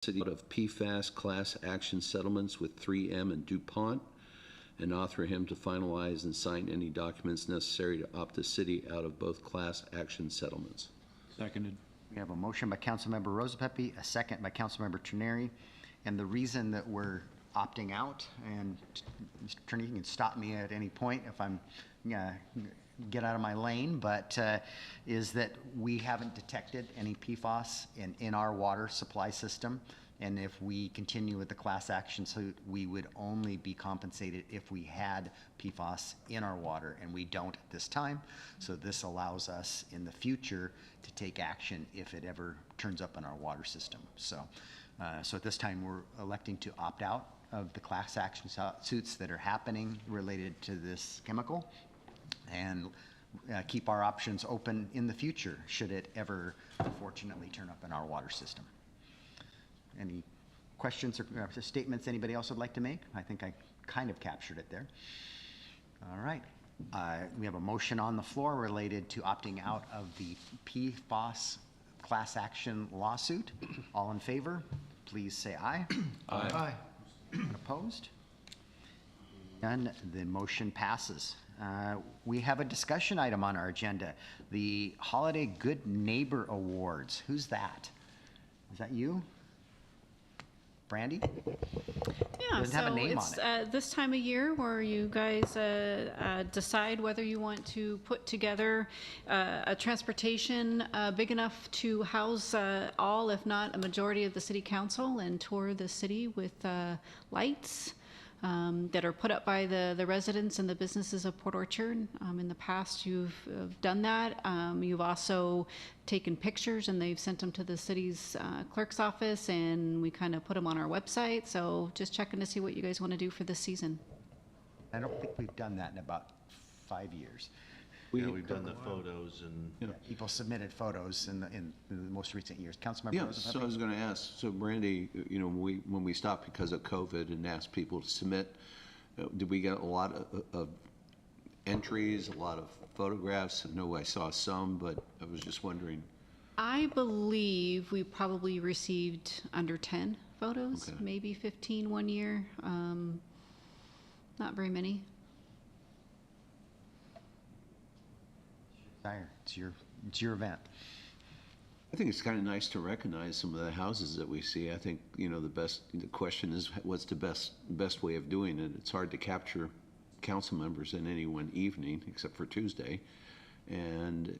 city of PFAS class action settlements with 3M and DuPont, and author him to finalize and sign any documents necessary to opt the city out of both class action settlements. Seconded. We have a motion by Councilmember Rosapepe, a second by Councilmember Trineri. And the reason that we're opting out, and Mr. Trineri, you can stop me at any point if I'm get out of my lane, but is that we haven't detected any PFAS in our water supply system. And if we continue with the class action suit, we would only be compensated if we had PFAS in our water, and we don't at this time. So this allows us in the future to take action if it ever turns up in our water system. So, so at this time, we're electing to opt out of the class action suits that are happening related to this chemical, and keep our options open in the future should it ever unfortunately turn up in our water system. Any questions or statements anybody else would like to make? I think I kind of captured it there. All right. We have a motion on the floor related to opting out of the PFAS class action lawsuit. All in favor, please say aye. Aye. Aye. And opposed? None. The motion passes. We have a discussion item on our agenda, the Holiday Good Neighbor Awards. Who's that? Is that you? Brandy? Yeah, Doesn't have a so name it's on it. this time of year where you guys decide whether you want to put together a transportation big enough to house all, if not a majority of the city council, and tour the city with lights that are put up by the residents and the businesses of Port Orchard. In the past, you've done that. You've also taken pictures and they've sent them to the city's clerk's office, and we kind of put them on our website. So just checking to see what you guys want to do for this season. I don't think we've done that in about 5 years. We've done the photos and People submitted photos in the most recent years. Councilmember Yeah, Rosenberg? so I was going to ask, so Brandy, you know, when we stopped because of COVID and asked people to submit, did we get a lot of entries, a lot of photographs? I know I saw some, but I was just wondering. I believe we probably received under 10 photos, Okay. maybe 15 one year. Not very many. Sire, it's your event. I think it's kind of nice to recognize some of the houses that we see. I think, you know, the question is what's the best way of doing it? It's hard to capture council members in any one evening except for Tuesday.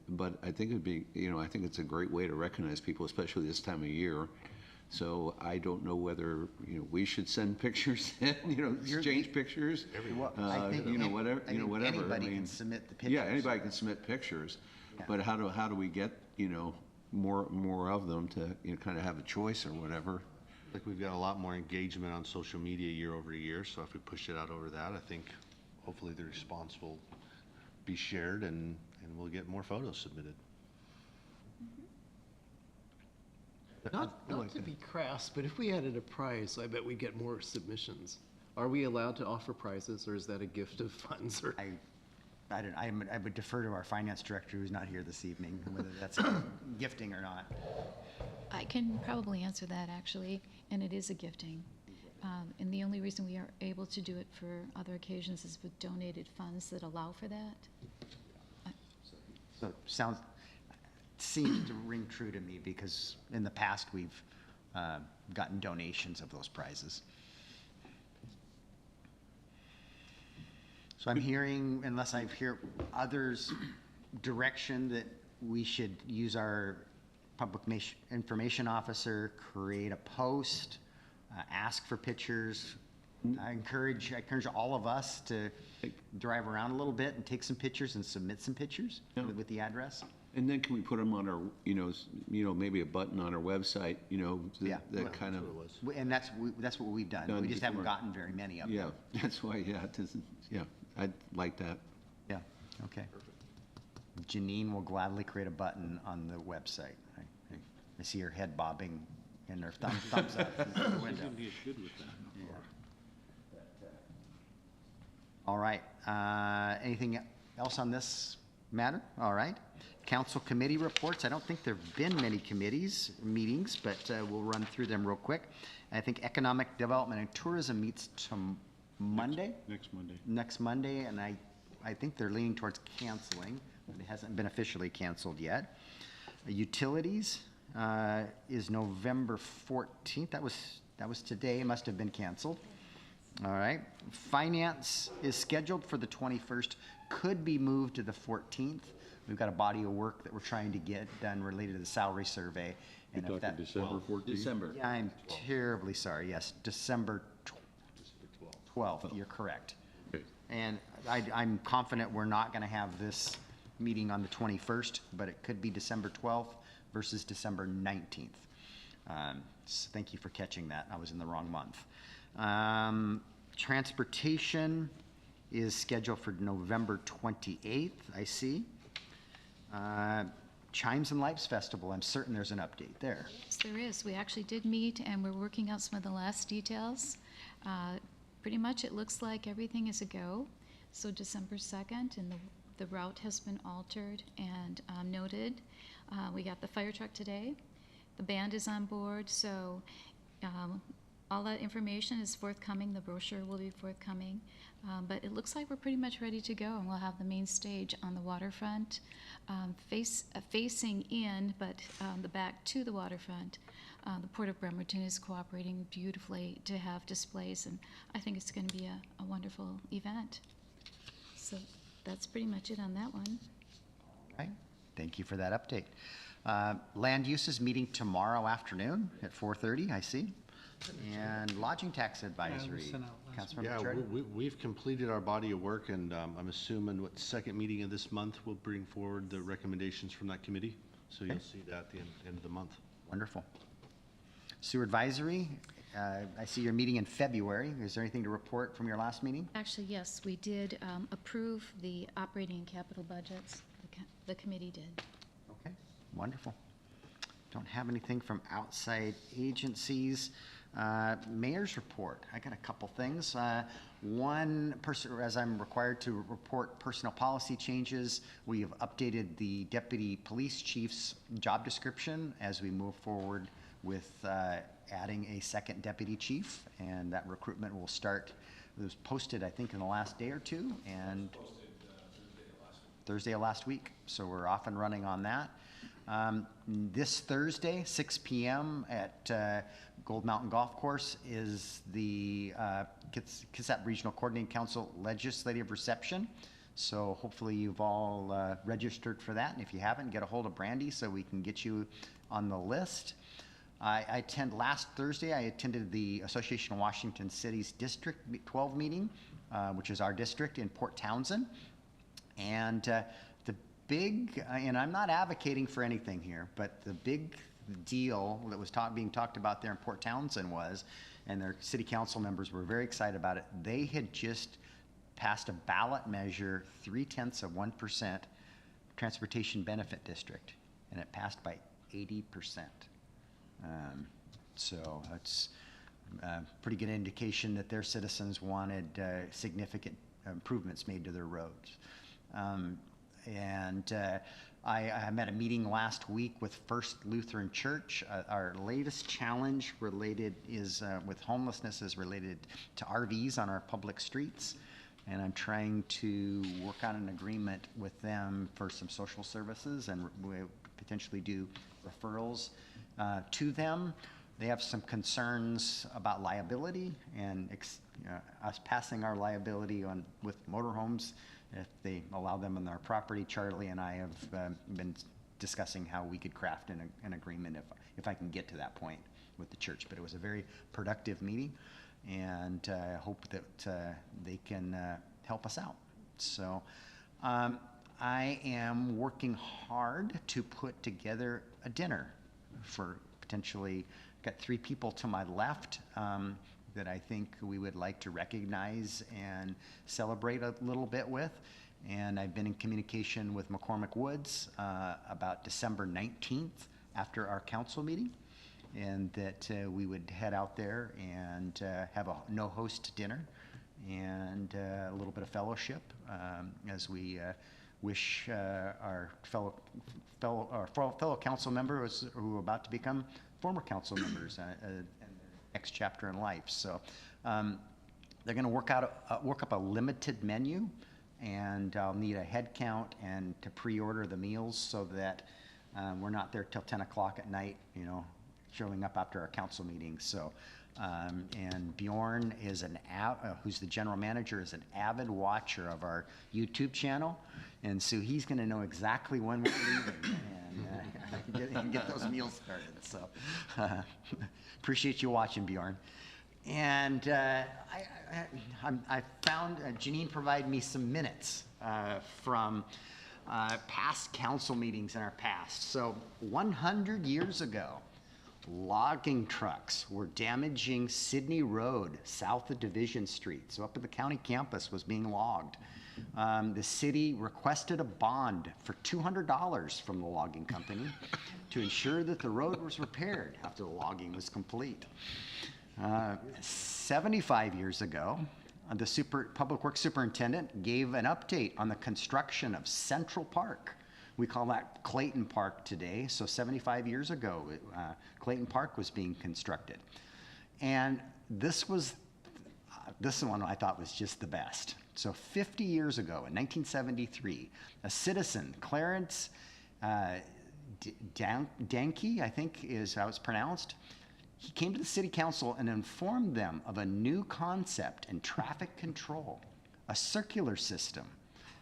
But I think it'd be, you know, I think it's a great way to recognize people, especially this time of year. So I don't know whether, you know, we should send pictures in, you know, exchange pictures. Well, I think you know, whatever. Anybody I mean, can submit the pictures. yeah, anybody can submit pictures, Yeah. but how do we get, you know, more of them to, you know, kind of have a choice or whatever? like we've got a lot more engagement on social media year over year. So if we push it out over that, I think hopefully the response will be shared and we'll get more photos submitted. Not to be crass, but if we added a prize, I bet we get more submissions. Are we allowed to offer prizes, or is that a gift of funds? Or I would defer to our finance director, who's not here this evening, whether that's gifting or not. I can probably answer that, actually, and it is a gifting. And the only reason we are able to do it for other occasions is with donated funds that allow for that. So it seems to ring true to me, because in the past we've gotten donations of those prizes. So I'm hearing, unless I hear others' direction, that we should use our public information officer, create a post, ask for pictures. I encourage all of us to drive around a little bit and take some pictures and submit some pictures with the address. And then can we put them on our, you know, maybe a button on our website, you know, that kind of. And that's what we've done. We just haven't gotten very many of them. Yeah, that's why, yeah, it doesn't, yeah, I'd like that. Yeah, okay. Janine will gladly create a button on the website. I see her head bobbing and her thumbs up through the window. All right, anything else on this matter? All right. Council committee reports. I don't think there've been many committees, meetings, but we'll run through them real quick. I think Economic Development and Tourism meets Monday? Next Monday, and I think they're leaning towards canceling. It hasn't been officially canceled yet. Utilities is November 14th. That was today. It must have been canceled. All right. Finance is scheduled for the 21st. Could be moved to the 14th. We've got a body of work that we're trying to get done related to the salary survey. And if that, December 14th? December. yeah, I'm terribly sorry. Yes, December 12th. You're correct. Okay. And I'm confident we're not going to have this meeting on the 21st, but it could be December 12th versus December 19th. So thank you for catching that. I was in the wrong month. Transportation is scheduled for November 28th, I see. Chimes and Lights Festival, I'm certain there's an update there. Yes, there is. We actually did meet, and we're working out some of the last details. Pretty much, it looks like everything is a go. So December 2nd, and the route has been altered and noted. We got the fire truck today. The band is on board, so all that information is forthcoming. The brochure will be forthcoming. But it looks like we're pretty much ready to go, and we'll have the main stage on the waterfront, facing in, but the back to the waterfront. The Port of Bremerton is cooperating beautifully to have displays, and I think it's going to be a wonderful event. So that's pretty much it on that one. Right. Thank you for that update. Land uses meeting tomorrow afternoon at 4:30, I see. And lodging tax advisory. Councilmember Yeah, Chardon? we've completed our body of work, and I'm assuming second meeting of this month, we'll bring forward the recommendations from that committee. So you'll see that at the end of the month. Wonderful. Sewer advisory, I see you're meeting in February. Is there anything to report from your last meeting? Actually, yes, we did approve the operating and capital budgets. The committee did. Okay, wonderful. Don't have anything from outside agencies. Mayor's report, I got a couple things. One person, as I'm required to report personnel policy changes, we have updated the deputy police chief's job description as we move forward with adding a second deputy chief, and that recruitment will start. It was posted, I think, in the last day or two, and Thursday of last week. So we're off and running on that. This Thursday, 6 p.m. at Gold Mountain Golf Course is the Kitsap Regional Coordinating Council Legislative Reception. So hopefully you've all registered for that. And if you haven't, get a hold of Brandy so we can get you on the list. Last Thursday, I attended the Association of Washington Cities District 12 meeting, which is our district in Port Townsend. And the big, and I'm not advocating for anything here, but the big deal that was being talked about there in Port Townsend was, and their city council members were very excited about it, they had just passed a ballot measure, 0.3% transportation benefit district, and it passed by 80%. So that's a pretty good indication that their citizens wanted significant improvements made to their roads. I met a meeting last week with First Lutheran Church. Our latest challenge related is with homelessness is related to RVs on our public streets. And I'm trying to work on an agreement with them for some social services and we potentially do referrals to them. They have some concerns about liability and us passing our liability on with motorhomes if they allow them on their property. Charlie and I have been discussing how we could craft an agreement if I can get to that point with the church. But it was a very productive meeting, and I hope that they can help us out. So I am working hard to put together a dinner for potentially, got 3 people to my left that I think we would like to recognize and celebrate a little bit with. And I've been in communication with McCormick Woods about December 19th after our council meeting, and that we would head out there and have a no-host dinner and a little bit of fellowship as we wish our fellow council members who are about to become former council members in the next chapter in life. So they're going to work up a limited menu, and I'll need a head count and to pre-order the meals so that we're not there till 10 o'clock at night, you know, showing up after our council meetings. So, and Bjorn is who's the general manager, is an avid watcher of our YouTube channel, and so he's going to know exactly when we're leaving and get those meals started. So, appreciate you watching, Bjorn. And I found Janine provided me some minutes from past council meetings in our past. So 100 years ago, logging trucks were damaging Sydney Road south of Division Street. So up at the county campus was being logged. The city requested a bond for $200 from the logging company to ensure that the road was repaired after the logging was complete. 75 years ago, the Public Works Superintendent gave an update on the construction of Central Park. We call that Clayton Park today. So 75 years ago, Clayton Park was being constructed. And this one I thought was just the best. So 50 years ago, in 1973, a citizen, Clarence Danke, I think is how it's pronounced, he came to the city council and informed them of a new concept in traffic control, a circular system,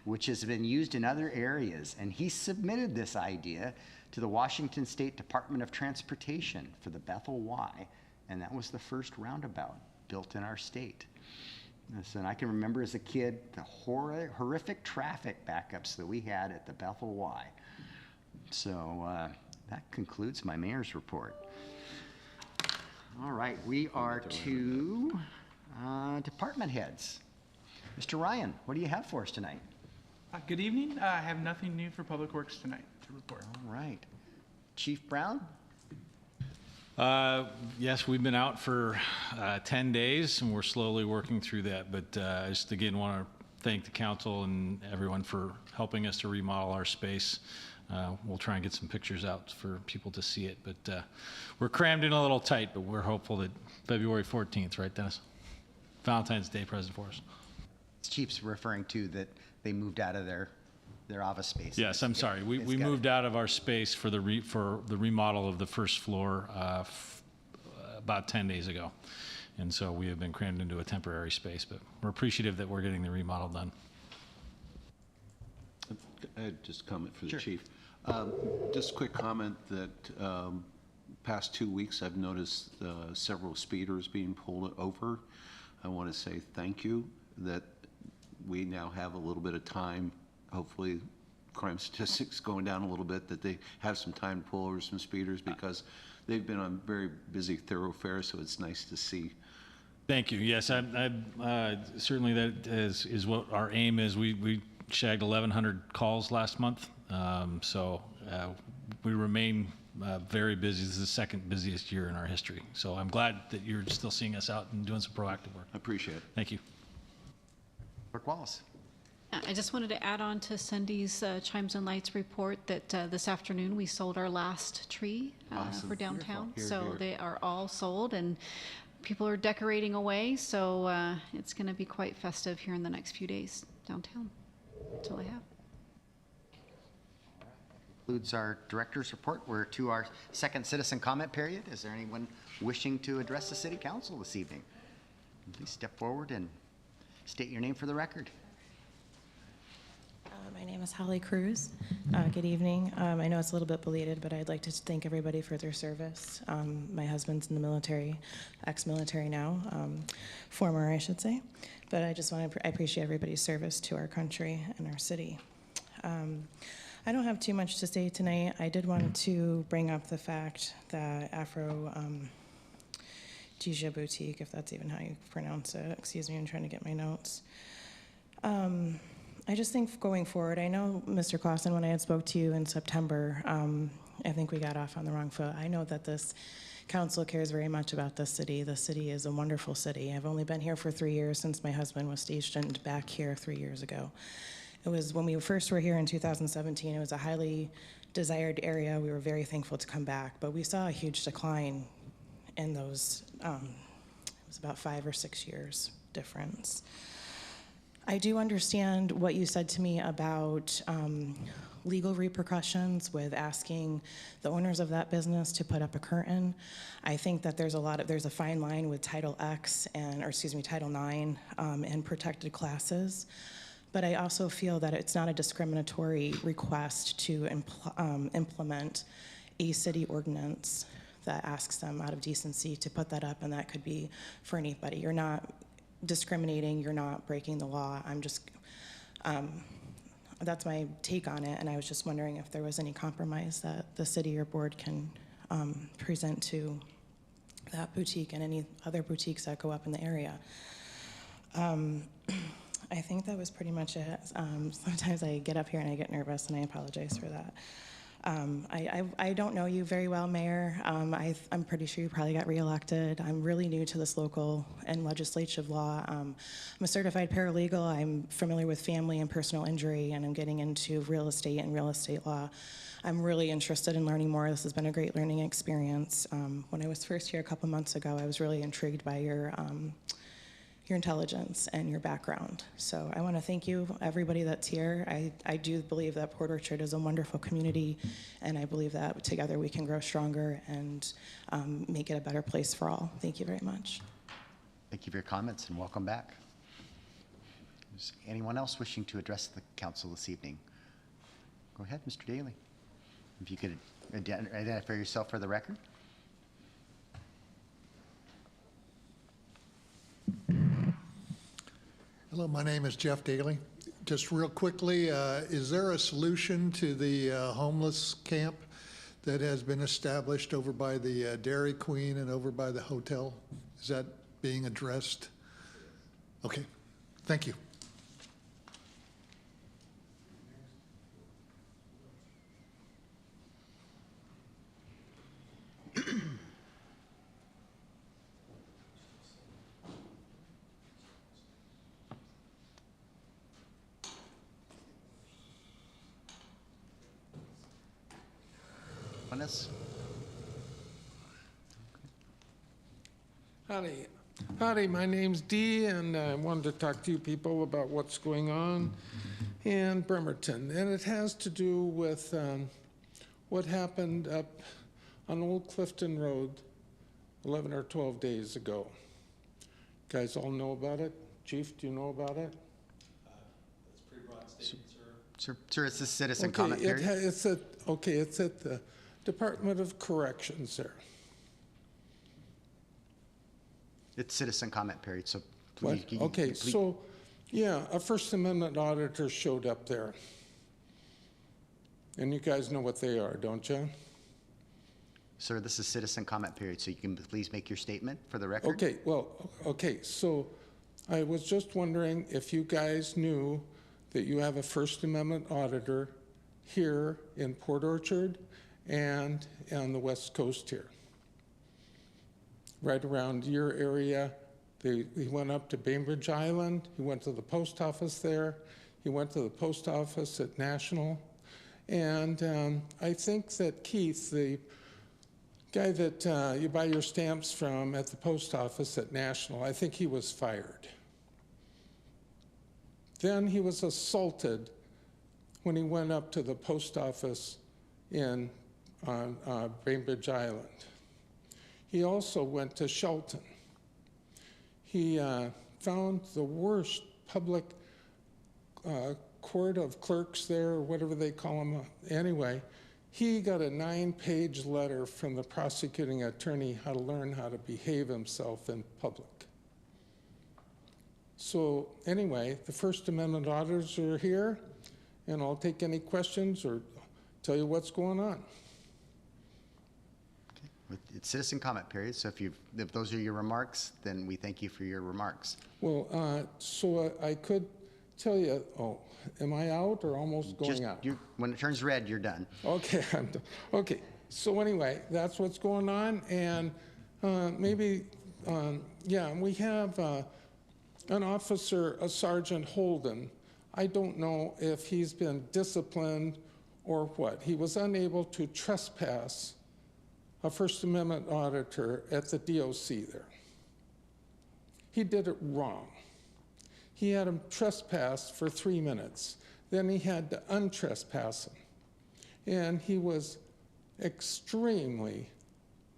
which has been used in other areas. And he submitted this idea to the Washington State Department of Transportation for the Bethel Y, and that was the first roundabout built in our state. And I can remember as a kid the horrific traffic backups that we had at the Bethel Y. So that concludes my mayor's report. All right, we are to department heads. Mr. Ryan, what do you have for us tonight? Good evening. I have nothing new for Public Works tonight to report. All right. Chief Brown? Yes, we've been out for 10 days, and we're slowly working through that. But I just, again, want to thank the council and everyone for helping us to remodel our space. We'll try and get some pictures out for people to see it. But we're crammed in a little tight, but we're hopeful that February 14th, right, Dennis? Valentine's Day present for us. Chief's referring to that they moved out of their office space. Yes, I'm sorry. We moved out of our space for the remodel of the first floor about 10 days ago. And so we have been crammed into a temporary space, but we're appreciative that we're getting the remodel done. I had just a comment for the Sure. chief. Just a quick comment that past 2 weeks I've noticed several speeders being pulled over. I want to say thank you that we now have a little bit of time, hopefully crime statistics going down a little bit, that they have some time to pull over some speeders because they've been on very busy thoroughfares, so it's nice to see. Thank you. Yes, I certainly that is what our aim is. We shagged 1,100 calls last month, so we remain very busy. This is the second busiest year in our history. So I'm glad that you're still seeing us out and doing some proactive work. I appreciate it. Thank you. Clerk Wallace. I just wanted to add on to Cindy's Chimes and Lights report that this afternoon we sold our last tree for downtown. Here, So here. they are all sold and people are decorating away. So it's going to be quite festive here in the next few days downtown. That's all I have. Concludes our director's report. We're to our second citizen comment period. Is there anyone wishing to address the city council this evening? Please step forward and state your name for the record. My name is Holly Cruz. Good evening. I know it's a little bit belated, but I'd like to thank everybody for their service. My husband's in the military, ex-military now, former, I should say. But I just want to I appreciate everybody's service to our country and our city. I don't have too much to say tonight. I did want to bring up the fact that Afro Gija Boutique, if that's even how you pronounce it. Excuse me, I'm trying to get my notes. I just think going forward, I know, Mr. Clausen, when I had spoke to you in September, I think we got off on the wrong foot. I know that this council cares very much about this city. The city is a wonderful city. I've only been here for 3 years since my husband was stationed back here 3 years ago. it was when we first were here in 2017, it was a highly desired area. We were very thankful to come back, but we saw a huge decline in those, it was about 5 or 6 years difference. I do understand what you said to me about legal repercussions with asking the owners of that business to put up a curtain. I think that there's a fine line with Title X Title IX and protected classes. But I also feel that it's not a discriminatory request to implement a city ordinance that asks them out of decency to put that up, and that could be for anybody. You're not discriminating, you're not breaking the law. I'm just, that's my take on it, and I was just wondering if there was any compromise that the city or board can present to that boutique and any other boutiques that go up in the area. I think that was pretty much it. Sometimes I get up here and I get nervous, and I apologize for that. I don't know you very well, Mayor. I'm pretty sure you probably got reelected. I'm really new to this local and legislative law. I'm a certified paralegal. I'm familiar with family and personal injury, and I'm getting into real estate and real estate law. I'm really interested in learning more. This has been a great learning experience. When I was first here a couple months ago, I was really intrigued by your intelligence and your background. So I want to thank you, everybody that's here. I do believe that Port Orchard is a wonderful community, and I believe that together we can grow stronger and make it a better place for all. Thank you very much. Thank you for your comments, and welcome back. Is anyone else wishing to address the council this evening? Go ahead, Mr. Daly. If you could identify yourself for the record. Hello, my name is Jeff Daly. Just real quickly, is there a solution to the homeless camp that has been established over by the Dairy Queen and over by the hotel? Is that being addressed? Okay, thank you. Howdy, my name's Dee, and I wanted to talk to you people about what's going on in Bremerton. And it has to do with what happened up on Old Clifton Road 11 or 12 days ago. You guys all know about it? Chief, do you know about it? That's a pretty broad statement, Sir, it's a citizen comment period. It's at the Department of Corrections there. It's citizen comment period, so What? please. Okay, so, yeah, a First Amendment auditor showed up there. And you guys know what they are, don't you? Sir, this is citizen comment period, so you can please make your statement for the record. Okay, so I was just wondering if you guys knew that you have a First Amendment auditor here in Port Orchard and on the West Coast here. Right around your area. He went up to Bainbridge Island. He went to the post office there. He went to the post office at National. And I think that Keith, the guy that you buy your stamps from at the post office at National, I think he was fired. Then he was assaulted when he went up to the post office on Bainbridge Island. He also went to Shelton. He found the worst public court of clerks there, or whatever they call them. Anyway, he got a 9-page letter from the prosecuting attorney how to learn how to behave himself in public. So anyway, the First Amendment auditors are here, and I'll take any questions or tell you what's going on. It's citizen comment period, so if those are your remarks, then we thank you for your remarks. Well, so I could tell you, am I out or almost going out? When it turns red, you're done. Okay, I'm done. Okay, so anyway, that's what's going on, and maybe, we have an officer, a Sergeant Holden, I don't know if he's been disciplined or what. He was unable to trespass a First Amendment auditor at the DOC there. He did it wrong. He had him trespass for 3 minutes. Then he had to untrespass him. And he was extremely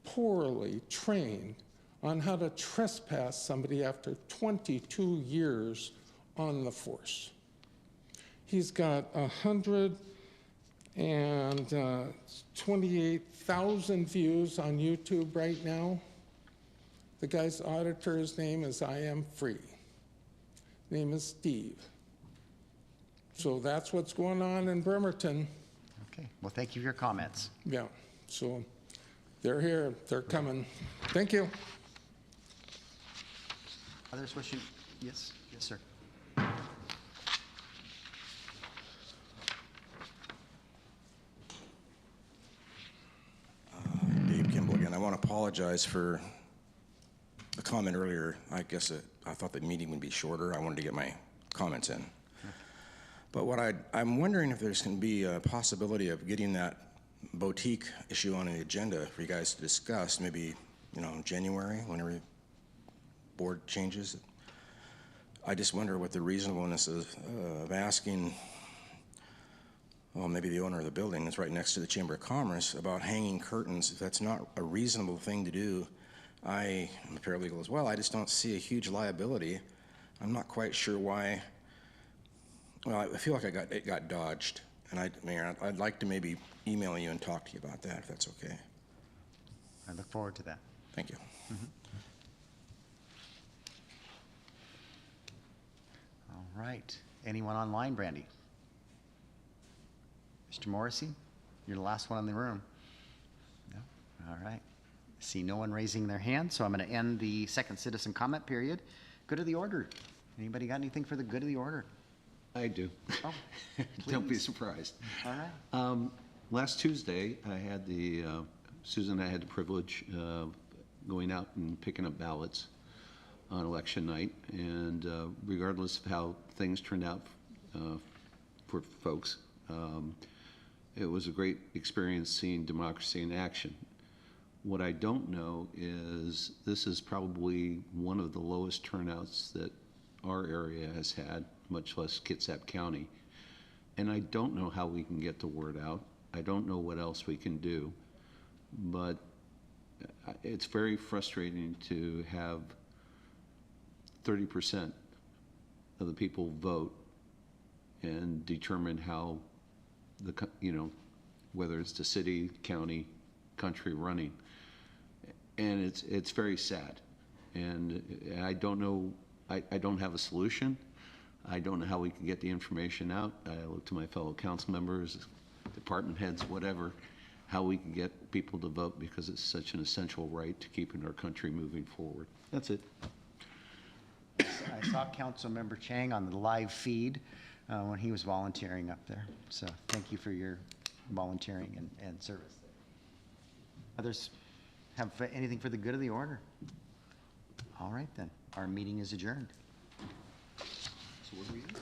poorly trained on how to trespass somebody after 22 years on the force. He's got 128,000 views on YouTube right now. The guy's auditor's name is I Am Free. Name is Steve. So that's what's going on in Bremerton. Okay, well, thank you for your comments. Yeah, so they're here, they're coming. Thank you. Others wishing, yes, yes, sir. Dave Kimball again. I want to apologize for the comment earlier. I guess I thought the meeting would be shorter. I wanted to get my comments in. But what I'm wondering if there's going to be a possibility of getting that boutique issue on the agenda for you guys to discuss, maybe, in January, whenever board changes. I just wonder what the reasonableness is of asking, well, maybe the owner of the building is right next to the Chamber of Commerce, about hanging curtains. If that's not a reasonable thing to do, I am a paralegal as well. I just don't see a huge liability. I'm not quite sure why. Well, I feel like it got dodged, and Mayor, I'd like to maybe email you and talk to you about that, if that's okay. I look forward to that. Thank you. All right. Anyone online, Brandy? Mr. Morrissey, you're the last one in the room. No? All right. See no one raising their hand, so I'm going to end the second citizen comment period. Good of the order. Anybody got anything for the good of the order? I do. Oh, Don't be please. surprised. All right. Last Tuesday, Susan and I had the privilege of going out and picking up ballots on election night. And regardless of how things turned out for folks, it was a great experience seeing democracy in action. What I don't know is this is probably one of the lowest turnouts that our area has had, much less Kitsap County. And I don't know how we can get the word out. I don't know what else we can do. But it's very frustrating to have 30% of the people vote and determine how whether it's the city, county, country running. And it's very sad. And I don't know, I don't have a solution. I don't know how we can get the information out. I look to my fellow council members, department heads, whatever, how we can get people to vote, because it's such an essential right to keeping our country moving forward. That's it. I saw Councilmember Chang on the live feed when he was volunteering up there. So thank you for your volunteering and service. Others have anything for the good of the order? All right then, our meeting is adjourned. So what do we do?